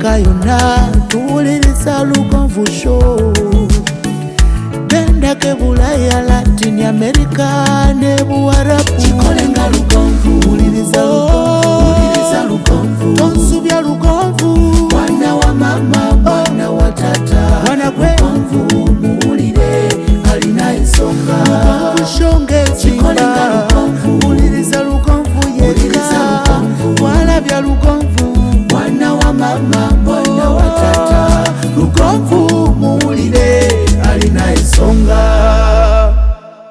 Afrika yonna tuwuliriza Lugonvu Show. Genda ke Bulaya, Latin America ne Buwarabu. Chikolenga Lugonvu, wuliriza Lugonvu. Tonsubya Lugonvu, mwana wa mama, mwana wa tata. Mwana gwe Lugonvu, muwulire alina ensonga. Lugonvu Show ng'ezimba, wuliriza Lugonvu yekka. Walabya Lugonvu, mwana wa mama, mwana wa tata. Lugonvu, muwulire alina ensonga.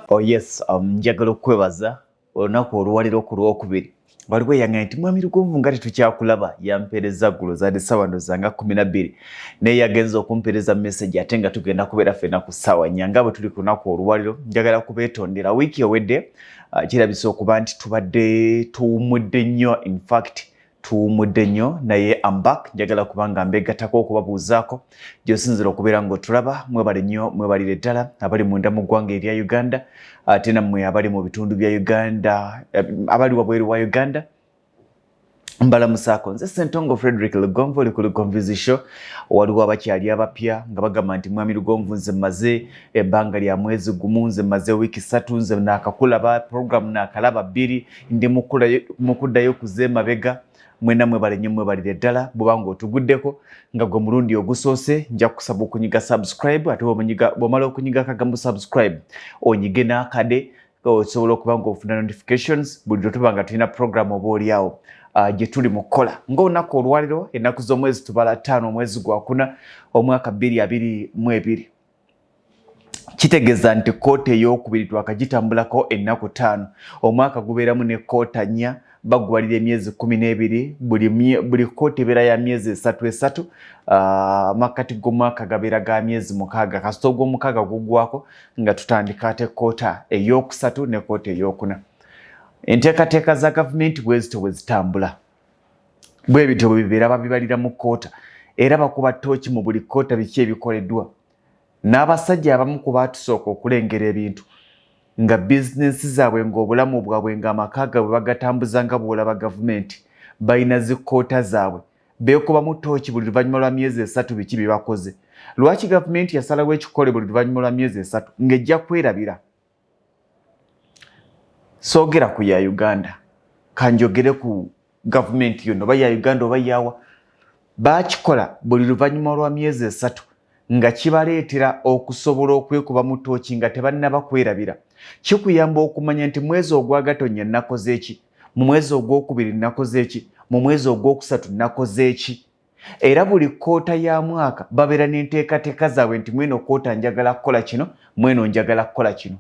Oh yes, njagala okwebaza olunaku olwaliro ku Lwokubiri. Waliwo eyaŋŋamba nti mwami Lugonvu nga tetukyakulaba, yampeereza ggulo zaadde ssaawa ndowooza nga 12 naye yagenza okumpeereza message ate nga tugenda kubeera ffenna ku ssaawa 4 nga bwe tuli ku lunaku olwaliro. Njagala kubeetondera wiiki ewedde kirabise okuba nti tubadde tuwummudde nnyo, in fact tuwummudde nnyo, naye I'm back. Njagala kubanga mbeegattako okubabuuzaako gy'osinzira okubeera ng'otulaba. Mwebale nnyo, mwebalire ddala abali munda mu ggwanga erya Uganda, ate nammwe abali mu bitundu bya Uganda, abali wabweru wa Uganda. Mbalamusaako. Nze Ssentongo Frederick Lugonvu, oli ku Lugonvu Show. Waliwo abakyali abapya nga bagamba nti mwami Lugonvu nze mmaze ebbanga lya mwezi gumu, nze mmaze wiiki 3, nze naakakulaba program naakalaba 2, ndi mukuddayo kuze mabega. Mwena mwebale nnyo, mwebalire ddala. Bw'obanga otuguddeko nga gwe mulundi ogusoose, nja kusaba okunyiga subscribe, ate bw'omala okunyiga akagambo subscribe onyige n'akade osobola okuba ng'ofuna notifications buli lwe tuba nga tulina program oba oliawo gye tuli mu kukola. Ng'olunaku olwaliro ennaku z'omwezi tubala 5 omwezi gwa 4 omwaka 2022. Kitegeeza nti koota ey'okubiri twakagitambulako ennaku 5, omwaka gubeeramu ne koota 4, baggwalira emyezi 12, buli koota ebeera ya myezi 3 makkati g'omwaka gabeera ga myezi 6, kasita ogw'omukaaga guggwako nga tutandika ate koota ey'okusatu ne koota ey'okuna. Enteekateeka za gavumenti bwezito bwe zitambula, bwe bityo bwe bibeera babibalira mu koota era bakuba ttooki mu buli koota biki ebikoleddwa. N'abasajja abamu ku baatusooka okulengera ebintu nga bizinensi zaabwe ng'obulamu bwabwe ng'amaka gaabwe bagatambuza nga bw'olaba gavumenti balina zikkoota zaabwe, beekubamu ttooki buli luvannyuma lwa myezi 3 biki bye bakoze. Lwaki gavumenti yasalawo ekikole buli luvannyuma lwa myezi 3 ng'ejja kwerabira? Soogera ku ya Uganda, kanjogere ku gavumenti yonna, oba ya Uganda oba yawa, baakikola buli luvannyuma lwa myezi 3 nga kibaleetera okusobola okwekuba mu ttooki nga tebannaba kwerabira. Kikuyamba okumanya nti mwezi ogwagatonnya nakoze eki, mu mwezi ogwokubiri nakoze eki, mu mwezi ogwokusatu nakoze eki. Era buli koota ya mwaka babeera n'enteekateeka zaabwe nti mweno koota njagala kukola kino, mweno njagala kukola kino.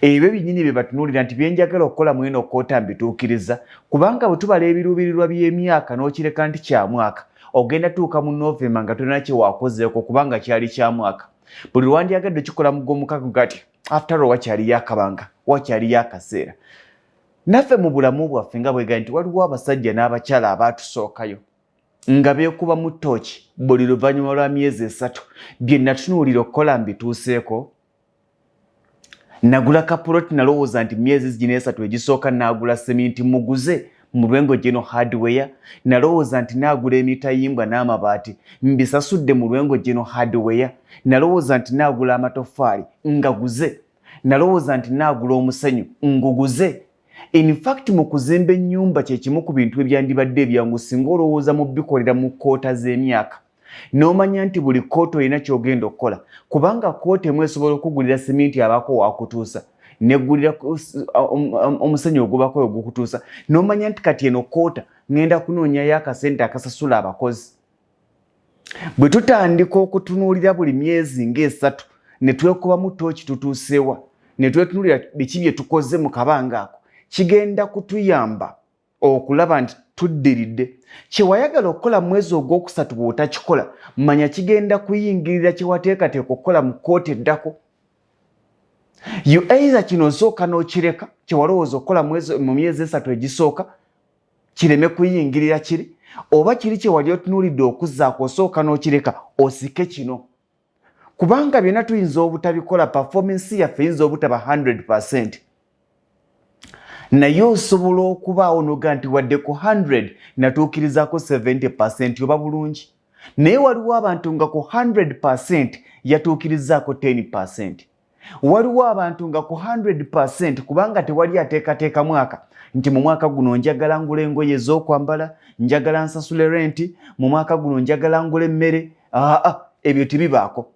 Ebyo binnyini bye batunuulira nti byenjagala okukola mweno koota mbituukiriza, kubanga bwe tubala ebiruubirirwa by'emyaka n'okireka nti kya mwaka, ogenda tuuka mu November nga tolina kye waakozeeko kubanga kyali kya mwaka. Buli lwandyagadde kikola mu gw'omukaaga gati after all wakyaliyo akabanga, wakyaliyo akaseera. Naffe mu bulamu bwaffe nga bwegambye nti waliwo abasajja n'abakyala abaatusookayo nga beekuba mu ttooki buli luvannyuma lwa myezi 3. Bye natunuulira okukola mbituuseeko. Nagula kapuloti nalowooza nti myezi gino 3 egisooka naagula seminti muguze mu lwengo geno hardware, nalowooza nti naagula emitayimbwa n'amabaati mbisasudde mu lwengo geno hardware, nalowooza nti naagula amatoffaali ngaguze, nalowooza nti naagula omusenyu nguguze. In fact mu kuzimba ennyumba kye kimu ku bintu ebyandibadde ebyangu singa olowooza mu bikolera mu koota z'emyaka. N'omanya nti buli koota olina ky'ogenda okukola, kubanga koota emu esobola okugulira seminti abaako waakutuusa, neggulira omusenyu ogubako ogukutuusa. N'omanya nti kati eno koota ngenda kunoonyayo akasente akasasula abakozi. Bwe tutandika okutunuulira buli myezi nga 3 ne twekuba mu ttooki tutuusewa, ne twetunuulira biki bye tukoze mu kabanga ako, kigenda kutuyamba okulaba nti tuddiridde. Kye wayagala okukola mwezi ogwokusatu bw'otakikola, manya kigenda kuyingirira kye wateekateeka okukola mu koota eddako. You either kino osooka n'okireka, kye walowooza okukola mu myezi 3 egisooka kireme kuyingirira kiri, oba kiri kye wali otunuulidde okuzzaako osooka n'okireka osike kino. Kubanga byonna tuyinza obutabikola, performance yaffe yinza obutaba 100%. Naye osobola okubaawo n'oga nti wadde ku 100 natuukirizaako 70% oba bulungi. naye waliwo abantu nga ku 100% yatuukirizaako 10%. Waliwo abantu nga ku 100% kubanga tewali ateekateeka mwaka nti mu mwaka guno njagala ngula engoye ez'okwambala, njagala nsasule renti, mu mwaka guno njagala ngula emmere. Ebyo tebibaako.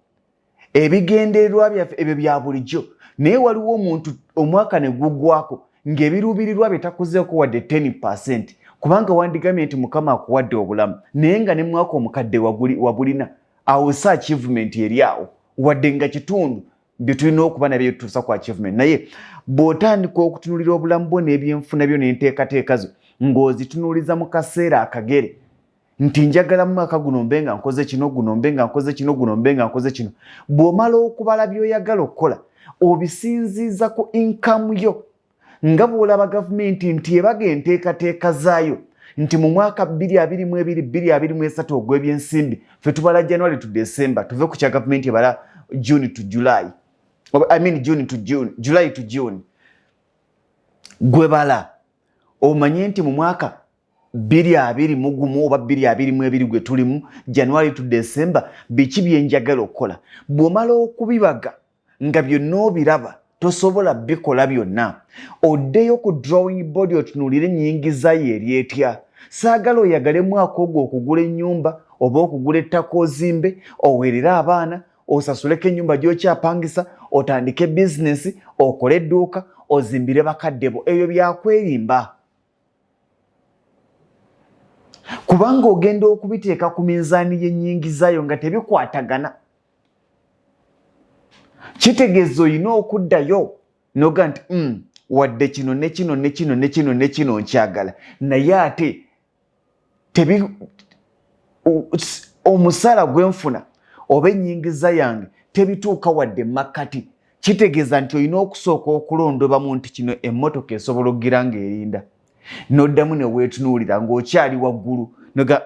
Ebigendererwa byaffe ebyo bya bulijjo. Naye waliwo omuntu omwaka ne guggwako ng'ebiruubirirwa bye takozeeko wadde 10%, kubanga wandigambye nti Mukama akuwadde obulamu naye nga ne mwaka omukadde wabulina. Awo si achievement eri awo wadde nga kitundu bye tulina okuba nabyo tutuusa ku achievement. Naye bw'otandika okutunuulira obulamu bwo n'ebyenfuna byo n'enteekateeka zo ng'ozitunuuliza mu kaseera akagere nti njagala mu mwaka guno mbe nga nkoze kino, guno mbe nga nkoze kino, guno mbe nga nkoze kino, bw'omala okubala by'oyagala okukola obisinziiza ku income yo nga bw'olaba gavumenti nti ebaga enteekateeka zaayo nti mu mwaka 2022-2023 ogw'ebyensimbi ffe tubala January to December, tuve ku kya gavumenti ebala June to July. June to June, July to June. Gwe bala omanye nti mu mwaka 2021 oba 2022 gwe tulimu January to December biki byenjagala okukola. Bw'omala okubibaga nga byonna obiraba tosobola bikola byonna, oddeyo ku drawing board otunuulire ennyingiza ye eri etya. Saagala oyagale mwaka ogwo okugula ennyumba oba okugula ettaka ozimbe, oweerere abaana, osasuleko ennyumba gy'okyapangisa, otandike bizinesi, okole edduuka, ozimbire bakadde bo. Ebyo byakwerimba. Kubanga ogenda okubiteeka ku minzaani y'ennyingizayo nga tebikwatagana. Kitegeeza olina okuddayo noga nti wadde kino ne kino ne kino ne kino ne kino nkyagala, naye ate omusala gwenfuna oba ennyingiza yange tebituuka wadde makkati. Kitegeeza nti olina okusooka okulondobamu nti kino emmotoka esobola okugira ng'erinda. N'oddamu ne weetunuulira ng'okyali waggulu noga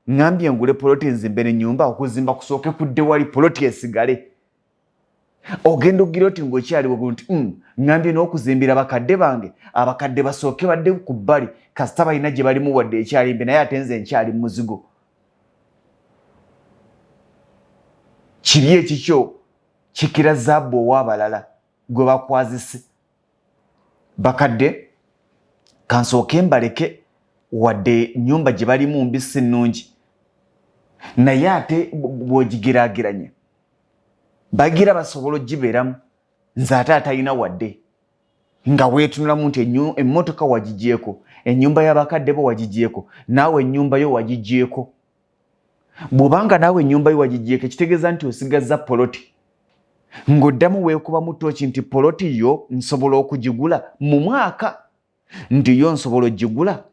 ngambye ngule poloti nzimbe n'ennyumba, okuzimba kusooke kudde wali poloti esigale. Ogenda ogira oti ng'okyali waggulu nti ngambye n'okuzimbira bakadde bange, abakadde basooke badde ku bbali kasita balina gye balimu wadde ekyalimbe, naye ate nze nkyali muzigo. Kiri ekikyo kikira zaabbu ow'abalala gwe bakwazise. Bakadde kansooke mbaleke wadde nnyumba gye balimu mbisi nnungi, naye ate bw'ogigiraageranya bagira basobola ogibeeramu, nze ate atalina wadde. Nga weetunulamu nti emmotoka wagigyeko, ennyumba y'abakadde bo wagigyeko, naawe ennyumba yo wagigyeko. Bw'obanga naawe ennyumba yo wagigyeko ekitegeeza nti osigazza poloti, ng'oddamu weekuba mu ttooki nti poloti yo nsobola okugigula mu mwaka, nti yo nsobola ogigula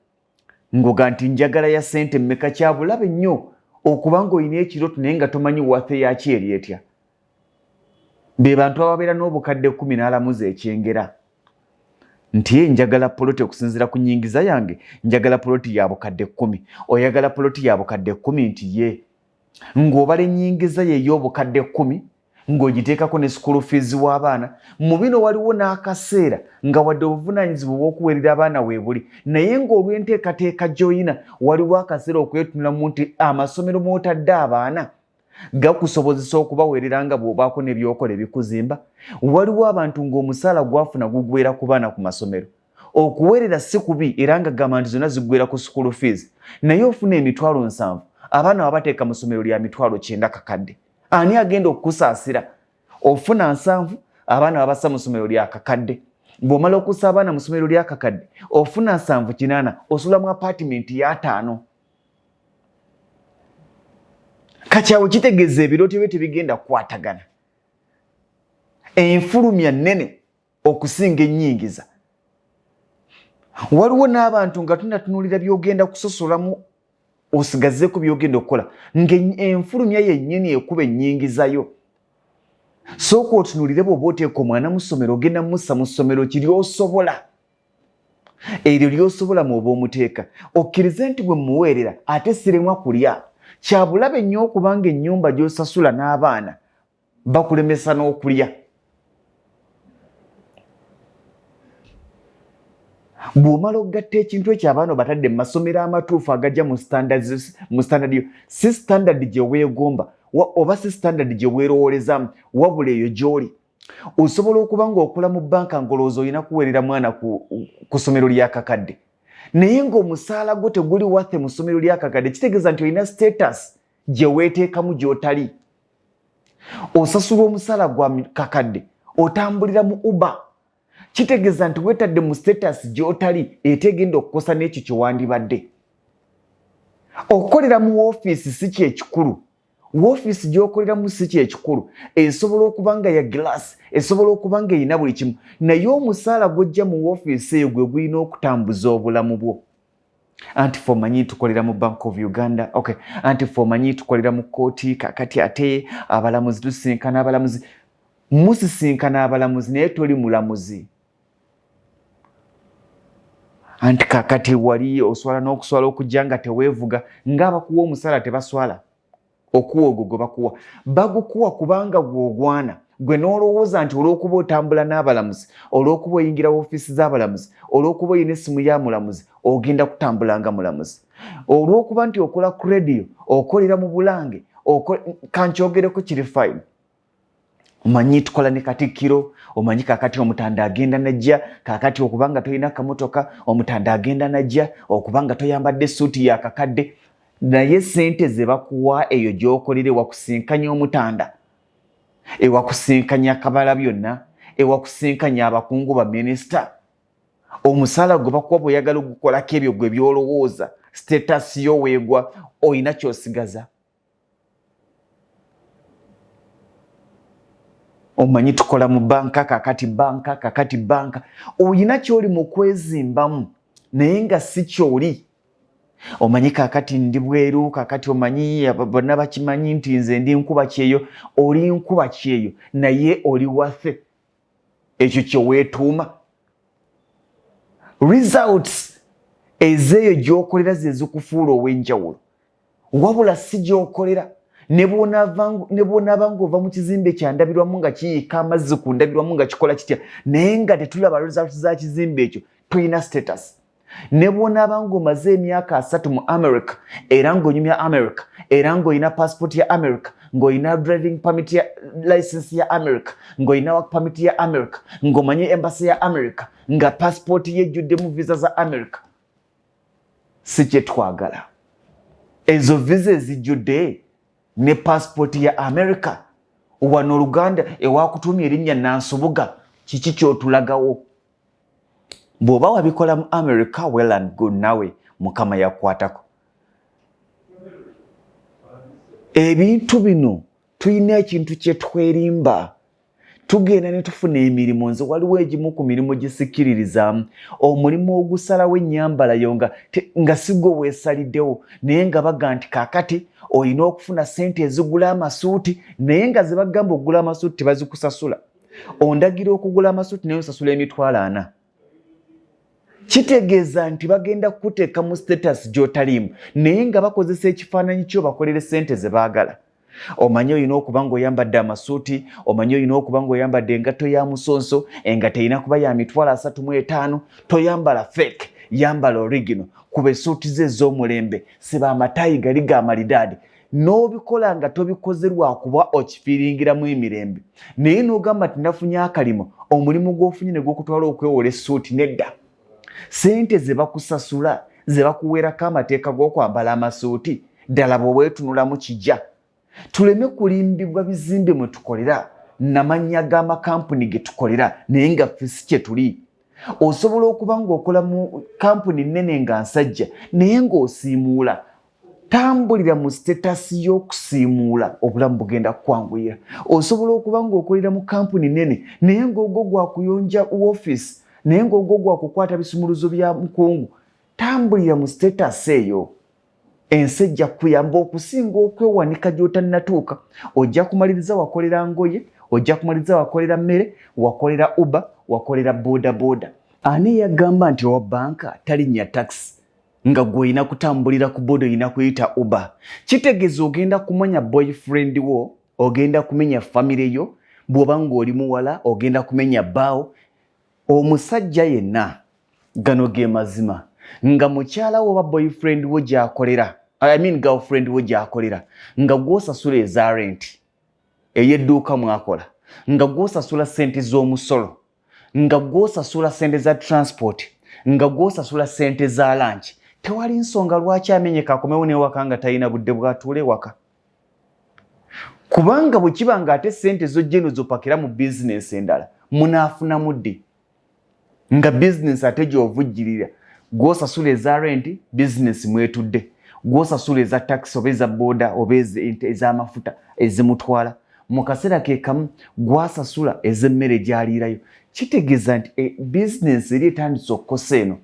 ng'oga nti njagala ya ssente mmeka. Kya bulabe nnyo okuba ng'olina ekirooto naye nga tomanyi wafe yaki eri etya. Be bantu ababeera n'obukadde 10 n'alamuza ekyengera nti njagala poloti okusinziira ku nnyingiza yange, njagala poloti ya bukadde 10. Oyagala poloti ya bukadde 10 nti ye ng'obala ennyingiza ye ey'obukadde 10 ng'ogiteekako ne school fees w'abaana. Mu bino waliwo n'akaseera nga wadde obuvunaanyizibwa bw'okuweerera abaana weebuli, naye ng'olw'enteekateeka gy'olina waliwo akaseera okwetunulamu nti amasomero mw'otadde abaana gakusobozesa okubaweerera nga bw'obaako n'ebyokola ebikuzimba. Waliwo abantu ng'omusaala gwafuna gugwera ku baana ku masomero. Okuweerera si kubi era nga gamba nti zonna zigwera ku school fees, naye ofuna emitwalo 7, abaana babateeka mu ssomero lya mitwalo 9 kakadde. Ani agenda okukusaasira? Ofuna 7, abaana babassa mu ssomero lya kakadde. Bw'omala okussa abaana mu ssomero lya kakadde ofuna 7 8, osula mu apaatimenti ya 5. Kakyawo kitegeeza ebirooto bye tebigenda kukwatagana. Enfulumya nnene okusinga ennyingiza. Waliwo n'abantu nga tunatunuulira by'ogenda kusosolamu osigazeeko by'ogenda okukola ng'enfulumya yennyini ekuba ennyingizayo. Sooka otunuulire bw'oba oteeka omwana mu ssomero ogenda mussa mu ssomero ki ly'osobola. Eryo ly'osobola mw'oba omuteeka. Okkirize nti bwe muweerera ate siremwa kulya. Kya bulabe nnyo okubanga ennyumba gy'osasula n'abaana bakulemesa n'okulya. bw'omala okugatta ekintu ekyo abaana batadde mu masomero amatuufu agajja mu standard yo, si standard gye weegomba oba si standard gye weerowoolezaamu, wabula eyo gy'oli. Osobola okuba ng'okola mu bbanka ng'olowooza olina kuweerera mwana ku ssomero ly'akakadde, naye ng'omusaala gwo teguli wathe mu ssomero ly'akakadde, kitegeeza nti olina status gye weeteekamu gy'otali. Osasula omusaala gwa kakadde, otambulira mu Uber, kitegeeza nti weetadde mu status gy'otali etegenda okukosa n'ekyo kye wandibadde. Okolera mu woofiisi si kyekikulu, woofiisi gy'okoleramu si kyekikulu, esobola okuba nga ya glass, esobola okuba nga erina buli kimu, naye omusaala gw'ojja mu woofiisi eyo gwe gulina okutambuza obulamu bwo. Anti ffe omanyi tukolera mu Bank of Uganda, okay. Anti ffe omanyi tukolera mu kkooti, kakati ate abalamuzi tusisinkana abalamuzi. Musisinkana abalamuzi naye toli mulamuzi. Anti kakati wali oswala n'okuswala okujja nga teweevuga, ng'abakuwa omusaala tebaswala. Okuwa ogwo gwe bakuwa, bagukuwa kubanga gw'ogwana, gwe n'olowooza nti olw'okuba otambula n'abalamuzi, olw'okuba oyingira woofiisi z'abalamuzi, olw'okuba oyina essimu ya mulamuzi, ogenda kutambula nga mulamuzi. Olw'okuba nti okola ku radio, okolera mu Bulange, kankyogereko kiri fine. Omanyi tukola ne Katikkiro, omanyi kakati omutanda agenda najja, kakati okubanga toyina kamotoka, omutanda agenda najja, okubanga toyambadde suuti ya kakadde, naye sente ze bakuwa eyo gy'okolera ewakusinkanya omutanda, ewakusinkanya kabala byonna, ewakusinkanya abakungu ba minisita. Omusaala gwe bakuwa bw'oyagala okukolako ebyo gwe by'olowooza, status yo weegwa, oyina ky'osigaza. Omanyi tukola mu banka, kakati banka, oyina ky'oli mu kwezimbamu naye nga si ky'oli. Omanyi kakati ndi bweru, kakati omanyi bonna bakimanyi nti nze ndi nkuba kyeyo, oli nkuba kyeyo naye oli waffe, ekyo kye weetuuma. Results ezeeyo gy'okolera ze zikufuula ow'enjawulo, wabula si gy'okolera. Ne bw'onaaba ng'ova mu kizimbe kyandabirwamu nga kiyiika amazzi ku ndabirwamu nga kikola kitya, naye nga tetulaba results za kizimbe ekyo, toyina status. Ne bw'onaaba ng'omaze emyaka 3 mu America, era ng'onyumya America, era ng'olina passport ya America, ng'olina driving permit ya license ya America, ng'olina work permit ya America, ng'omanyi embassy ya America, nga passport yejjuddemu visa za America, si kye twagala. Ezo visa ezijjudde ne passport ya America, wano Oluganda ewakutumya erinnya Nansubuga, kiki ky'otulagawo? Bw'oba wabikola mu America, well and good, nawe Mukama yakwatako. Ebintu bino tulina ekintu kye twerimba, tugenda ne tufuna emirimu. Nze waliwo egimu ku mirimu gisikiririzaamu, omulimu ogusalawo ennyambala yo nga si gwe weesaliddewo, naye nga baga nti kaakati olina okufuna sente ezigula amasuuti, naye nga ze bagamba okugula amasuuti tebazikusasula. Ondagira okugula amasuuti naye osasula emitwalo 4. Kitegeeza nti bagenda kukuteeka mu status gy'otaliimu, naye nga bakozesa ekifaananyi kyo bakolere sente ze baagala. Omanyi olina okuba ng'oyambadde amasuuti, omanyi olina okuba ng'oyambadde engatto ya musonso, engatto erina kuba ya mitwalo 35, toyambala fake, yambala original. Kuba essuuti ze ez'omulembe, siba amataayi gali ga malidaadi. N'obikola nga tobikoze lwakuba okifiiringiramu emirembe, naye n'ogamba nti nafunye akalimo, omulimu gw'ofunye ne gw'okutwala okwewola essuuti, nedda. Sente ze bakusasula, ze bakuweerako amateeka g'okwambala amasuuti, ddala bwe weetunulamu kijja. Tuleme kulimbibwa bizimbe mwe tukolera, n'amannya g'amakampuni ge tukolera, naye nga ffe si kye tuli. Osobola okuba ng'okola mu kampuni nnene nga nsajja, naye ng'osiimuula. Tambulira mu status y'okusiimuula, obulamu bugenda kukwanguyira. Osobola okuba ng'okolera mu kampuni nnene, naye ng'ogwo gwakuyonja woofiisi, naye ng'ogwo gwakukwata bisumuluzo bya mukungu. Tambulira mu status eyo. Ensi ejja kuyamba okusinga okwewanika gy'otannatuuka. Ojja kumaliriza wakolera ngoye, ojja kumaliriza wakolera mmere, wakolera Uber, wakolera bodaboda. Ani yagamba nti owa banka talinnya taxi nga gw'olina kutambulira ku boda olina kuyita Uber? Kitegeeza ogenda kumanya boyfriend wo, ogenda kumenya famire yo, bw'oba ng'oli muwala ogenda kumenya bbaawo. Omusajja yenna gano ge mazima nga mukyala wo ba boyfriend wo gy'akolera girlfriend wo gy'akolera nga gw'osasula eza rent ey'edduuka mwakola nga gw'osasula ssente z'omusolo nga gw'osasula ssente za transport nga gw'osasula ssente za lunch tewali nsonga lwaki amenyeka akomewo n'ewaka nga talina budde bw'atuula ewaka kubanga bwe kiba ng'ate ssente zo jeno zopakira mu bizinensi endala munaafunamu ddi nga bizinensi ate gy'ovujjirira gw'osasula eza rent bizinensi mwetudde gw'osasula eza taxi oba eza boda oba ez'amafuta ezimutwala mu kaseera ke kamu gw'asasula ez'emmere gy'aliirayo kitegeeza nti bizinensi eri etandise okukosa eno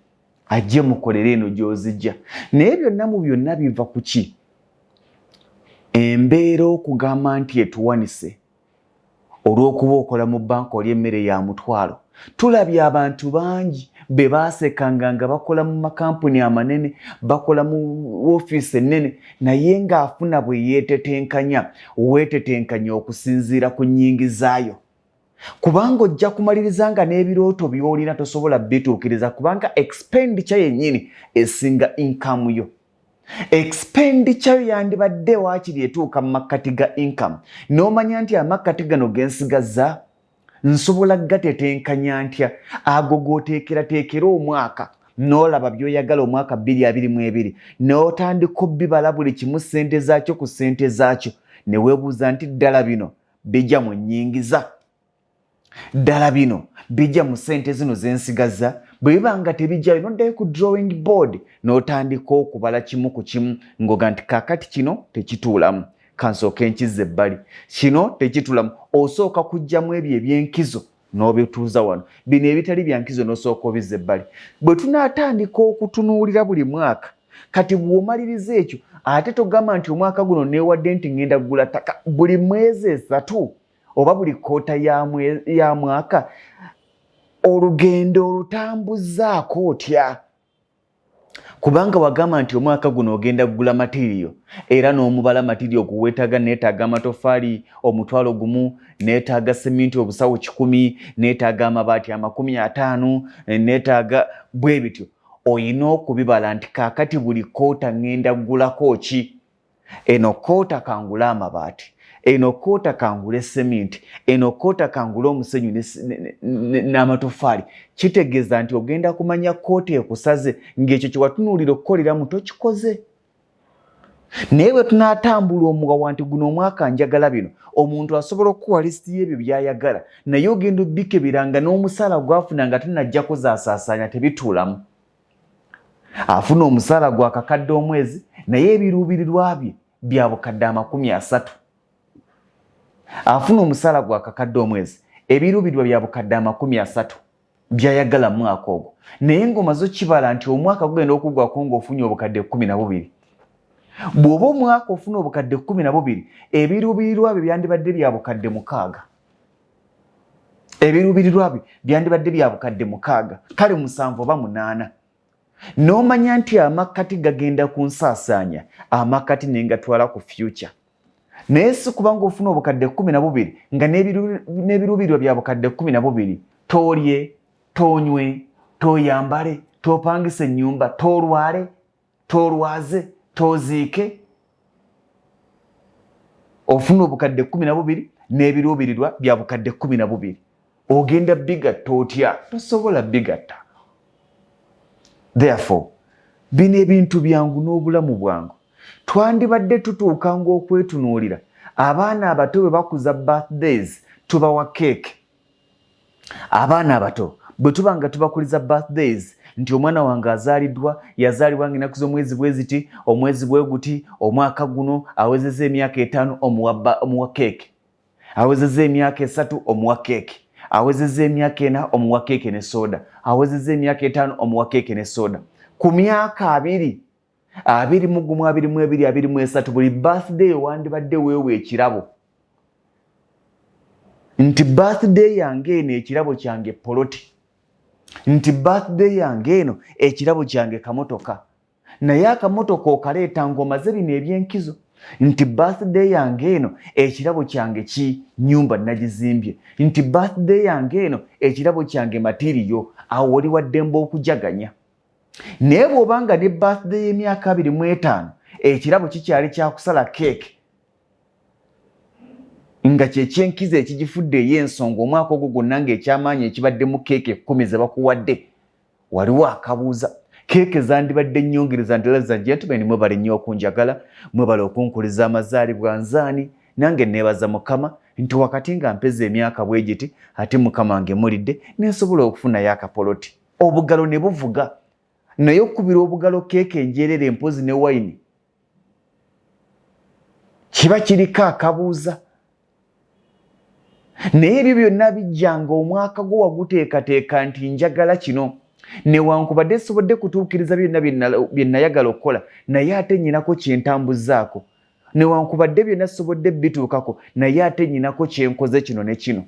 ajje mukolere eno gy'ozijja naye byonna mu byonna biva ku ki embeera okugamba nti etuwanise olw'okuba okola mu banka oli emmere ya mutwalo tulabye abantu bangi be baasekanga nga bakola mu makampuni amanene bakola mu woofiisi ennene naye ng'afuna bwe yeetetenkanya weetetenkanya okusinziira ku nnyingi zaayo kubanga ojja kumaliriza nga n'ebirooto by'olina tosobola bituukiriza kubanga expenditure yennyini esinga income yo expenditure yo yandibadde waakiri etuuka mu makkati ga income n'omanya nti amakkati gano gensigazza nsobola gatetenkanya ntya ago gooteekerateekera omwaka n'olaba by'oyagala omwaka 2022 n'otandika obbibala buli kimu ssente zaakyo ku ssente zaakyo ne weebuuza nti ddala bino bijja mu nnyingiza ddala bino bijja mu ssente zino zensigazza bwe biba nga tebijjayo noddayo ku drawing board n'otandika okubala kimu ku kimu ng'oga nti kaakati kino tekituulamu kansooka enkiza ebbali kino tekituulamu osooka kuggyamu ebyo eby'enkizo n'obituuza wano bino ebitali bya nkizo n'osooka obizza ebbali bwe tunaatandika okutunuulira buli mwaka kati bw'omaliriza ekyo ate togamba nti omwaka guno neewadde nti ngenda kugula ttaka buli mwezi 3 oba buli koota ya mwaka olugendo olutambuzaako otya kubanga wagamba nti omwaka guno ogenda kugula matiriyo era n'omubala matiriyo guweetaaga neetaaga amatofaali omutwalo gumu neetaaga seminti obusawo 100 neetaaga amabaati 50 neetaaga bwe bityo oyina okubibala nti kaakati buli koota ngenda kugulako ki eno koota kangula amabaati eno koota kangula seminti eno koota kangula omusenyu n'amatofaali kitegeeza nti ogenda kumanya koota ekusaze ng'ekyo kye watunuulira okukoleramu tokikoze naye bwe tunaatambula omugawa nti guno omwaka njagala bino omuntu asobola okuwa lisiti y'ebyo by'ayagala naye ogenda obbikebiranga n'omusaala gw'afuna nga tunajjako zaasaasaanya tebituulamu afuna omusaala gwa kakadde omwezi naye ebiruubirirwa bye bya bukadde 30 afuna omusaala gwa kakadde omwezi ebiruubirirwa bya bukadde 30 by'ayagala mu mwaka ogwo naye ng'omaze okibala nti omwaka gugenda okuggwako ng'ofunye obukadde 12 bw'oba omwaka ofuna obukadde 12 ebiruubirirwa bye byandibadde bya bukadde 6 ebiruubirirwa bye byandibadde bya bukadde 6 kale 7 oba 8 n'omanya nti amakkati gagenda kunsaasaanya amakkati ne ngatwala ku future naye si kubanga ofuna obukadde 12 nga n'ebiruubirirwa bya bukadde 12 toolye toonywe toyambale topangise ennyumba tolwale tolwaze toziike ofuna obukadde 12 n'ebiruubirirwa bya bukadde 12 ogenda bigatta otya tosobola bigatta therefore bino ebintu byangu n'obulamu bwangu twandibadde tutuuka ng'okwetunuulira abaana abato bwe bakuza birthdays tubawa keeke abaana abato bwe tuba nga tubakuliza birthdays nti omwana wange azaaliddwa yazaalibwa ng'ennaku z'omwezi bwe ziti omwezi bwe guti omwaka guno awezezza emyaka 5 omuwa keeke awezezza emyaka 3 omuwa keeke awezezza emyaka 4 omuwa keeke ne soda awezezza emyaka 5 omuwa keeke ne soda ku myaka 21 22 23 buli birthday wandibadde weewa ekirabo nti birthday yange eno ekirabo kyange poloti nti birthday yange eno ekirabo kyange kamotoka naye akamotoka okaleeta ng'omaze bino eby'enkizo nti birthday yange eno ekirabo kyange ki nyumba nagizimbye, nti birthday yange eno ekirabo kyange matiriyo. Awo oli waddembe okujaganya. Naye bw'obanga ne birthday y'emyaka 25 ekirabo kikyali kyakusala keeke nga kyekyenkiza ekigifudde ey'ensonga omwaka ogwo gwonna ng'ekyamaanyi ekibadde mu keeke 10 ze bakuwadde, waliwo akabuuza. Keeke zandibadde nnyongereza nti ladies and gentlemen, mwebale nnyo okunjagala, mwebale okunkuliza amazaalibwa nzaani, nange neebaza Mukama nti wakati nga mpeza emyaka bwe giti ate Mukama wange mulidde nensobola okufunayo akapoloti. Obugalo ne buvuga, naye okubira obugalo keeke enjeerere empozi ne wayini kiba kiriko akabuuza. Naye ebyo byonna bijjanga omwaka gwo waguteekateeka nti njagala kino, newankubadde sobodde kutuukiriza byonna bye nayagala okukola, naye ate nnyinako kyentambuzaako. Newankubadde byonna sobodde bituukako, naye ate nnyinako kyenkoze kino ne kino.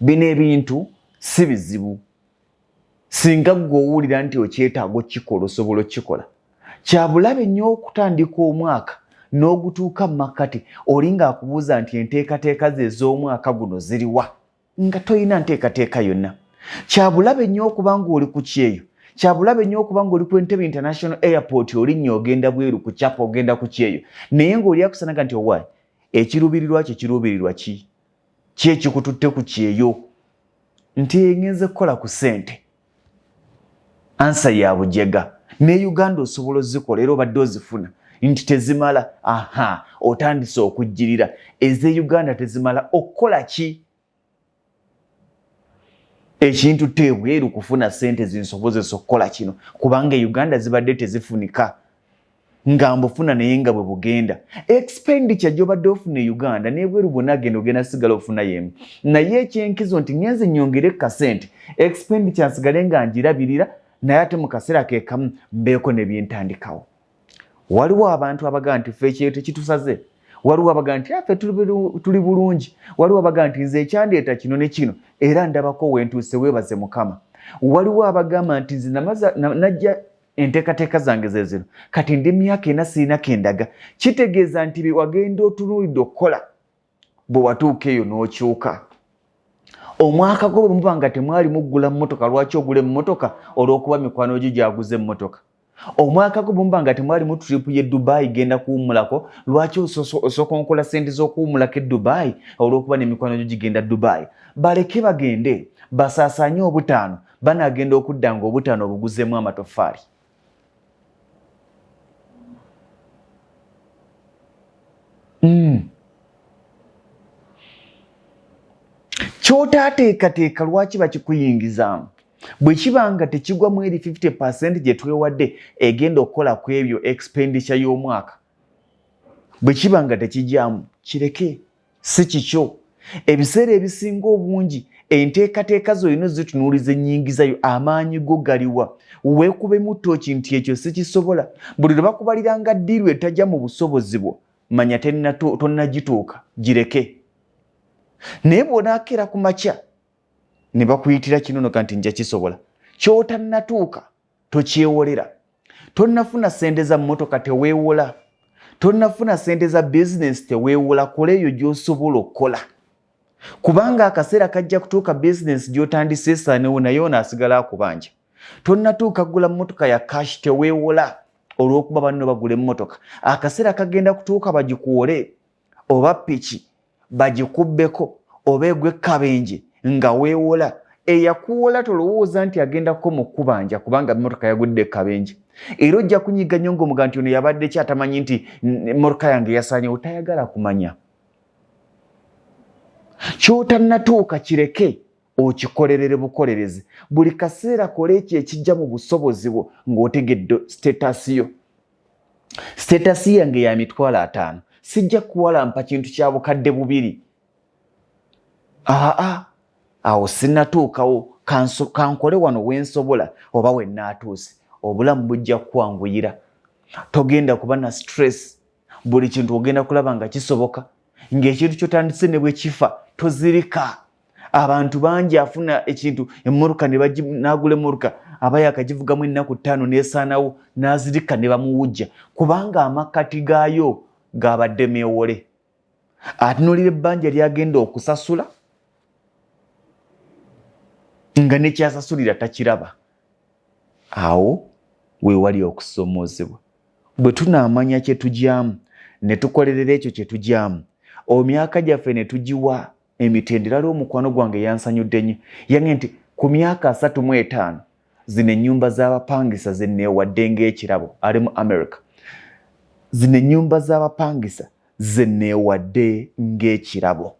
Bino ebintu si bizibu singa ggwe owulira nti okyetaaga okukikola osobola okukikola. Kyabulabe nnyo okutandika omwaka n'ogutuuka mu makkati oli ng'akubuuza nti enteekateeka ze ez'omwaka guno ziriwa nga toyina nteekateeka yonna. Kyabulabe nnyo okuba ng'oli ku kyeyo, kyabulabe nnyo okuba ng'oli ku Entebbe International Airport olinnya ogenda bweru ku kyapa ogenda ku kyeyo, naye ng'oli akusanaga nti owaayi ekiruubirirwa kye kiruubirirwa ki ekikututte ku kyeyo nti ngenze kukola ku ssente. Ansa ya bujega. Ne Uganda osobola ozikola era obadde ozifuna nti tezimala. Otandise okujjirira eze Uganda tezimala. Okukola ki? Ekintu tebweru kufuna ssente zinsobozesa okukola kino kubanga Uganda zibadde tezifunika nga mbufuna naye nga bwe bugenda. Expenditure gy'obadde ofuna Uganda n'ebweru bwonna ogenda sigala ofuna yemu, naye ekyenkizo nti ngenze nnyongere kasente expenditure nsigale nga njirabirira, naye ate mu kaseera ke kamu mbeeko ne byentandikawo. Waliwo abantu abagaa nti ffe ekyeyo tekitusaze, waliwo abagaa nti ffe tuli bulungi, waliwo abagaa nti nze ekyandeeta kino ne kino era ndabako wentuuse weebaze Mukama. Waliwo abagamba nti nze najja enteekateeka zange ze zino kati ndi myaka 4 sirina kendaga. Kitegeeza nti bye wagenda otunuulidde okukola bwe watuuka eyo n'okyuka. Omwaka gwo bwe muba nga temwali muggula mmotoka, lwaki ogula emmotoka? Olw'okuba mikwano gyo gyaguze emmotoka. Omwaka gwo bwe muba nga temwali mu trip y'e Dubai genda kuwummulako, lwaki osooka onkola ssente z'okuwummulako e Dubai? Olw'okuba n'emikwano gyo gigenda Dubai. Baleke bagende basaasaanye obutaano, banaagenda okudda nga obutaano obuguzeemu amatoffaali. Ky'otaateekateeka lwaki bakikuyingizaamu? Bwe kiba nga tekigwa mu eri 50% gye twewadde egenda okukola ku ebyo expenditure y'omwaka, bwe kiba nga tekijyamu kireke, si kikyo. Ebiseera ebisinga obungi enteekateeka zolina zitunuuliza ennyingizayo, amaanyi go galiwa. Weekubemu ttooki nti ekyo sikisobola. Buli lwe bakubaliranga ddiiru etajja mu busobozi bwo, manya tonnagituuka, gireke. Naye bw'onaakera ku makya ne bakuyitira kinonoka nti nja kisobola, ky'otannatuuka tokyewolera. Tonnafuna ssente za mmotoka teweewola, tonnafuna ssente za bizinesi teweewola. Kola eyo gy'osobola okukola, kubanga akaseera kajja kutuuka bizinesi gy'otandise esaanewo naye onaasigala akubanja. Tonnatuuka kugula mmotoka ya kashi teweewola olw'okuba banno bagula emmotoka. Akaseera kagenda kutuuka bagikuwole, oba piki bagikubbeko, oba egwe kabenje nga weewola. Eyakuwola tolowooza nti agendako mu kkubanja kubanga emmotoka yagudde kabenje. Era ojja kunyiga nnyo ng'omuga nti ono yabadde ki atamanyi nti emmotoka yange yasaanye, otayagala kumanya. Ky'otannatuuka kireke okikolerere bukolereze. Buli kaseera kola ekyo ekijja mu busobozi bwo ng'otegedde sitatusi yo. Sitatusi yange ya mitwalo 5, sijja kuwalampa kintu kya bukadde 2. Awo sinnatuukawo, kankole wano wensobola oba wennaatuuse. Obulamu bujja kukwanguyira, togenda kuba na stress. Buli kintu ogenda kulaba nga kisoboka, ng'ekintu kyotandise ne bwe kifa tozirika. Abantu bangi afuna ekintu emmotoka n'agula emmotoka aba yakagivugamu ennaku 5 n'esaanawo n'azirika ne bamuwujja kubanga amakkati gaayo gabadde meewole atunuulira ebbanja lyagenda okusasula nga nekyasasulira takiraba. Awo we wali okusomoozebwa. Bwe tunaamanya kye tugyamu ne tukolerera ekyo kye tugyamu, emyaka gyaffe ne tugiwa emitendera. Omukwano gwange yansanyudde nnyo, yange nti ku myaka 35 zino ennyumba z'abapangisa ze neewadde ng'ekirabo ali mu America. Zino ennyumba z'abapangisa ze neewadde ng'ekirabo.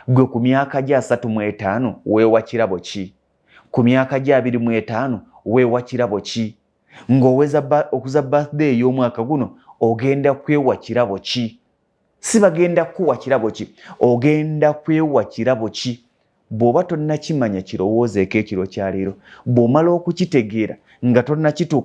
Gwe ku myaka gya 35 weewa kirabo ki? Ku myaka gya 25 weewa kirabo ki? Ng'oweza okuza birthday y'omwaka guno ogenda kwewa kirabo ki? Si bagenda kuwa kirabo ki, ogenda kwewa kirabo ki? Bw'oba tonnakimanya kirowoozeeko ekiro kya leero. Bw'omala okukitegeera nga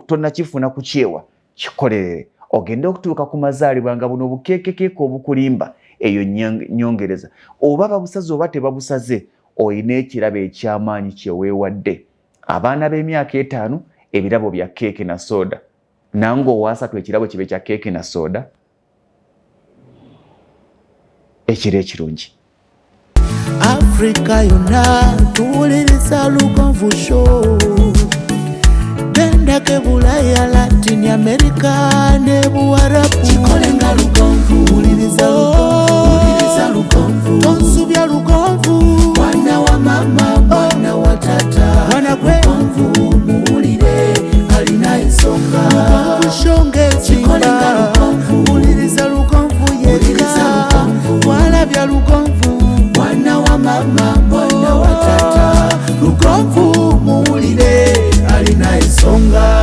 tonnakifuna ku kyewa, kikolerere. Ogenda okutuuka ku mazaalibwa nga buno bukeekekeeka obukulimba, eyo nnyongereza. Oba babusaze oba tebabusaze, olina ekirabo eky'amaanyi kye weewadde. Abaana b'emyaka 5 ebirabo bya keeke na soda, nange owaasatu ekirabo kibe kya keeke na soda. Ekiro ekirungi. Afrika yonna tuwuliriza Lugonvu Show. Bendake Bulaya, Latin America ne Buwarabu. Kikolenga Lugonvu. Wuliriza Lugonvu. Tonsubya Lugonvu. Mwana wa mama, mwana wa tata. Mwana gwe Lugonvu muwulire alina ensonga. Lugonvu shongezi. Kikolenga Lugonvu. Wuliriza Lugonvu yeka. Walabya Lugonvu. Mwana wa mama, mwana wa tata. Lugonvu muwulire alina ensonga.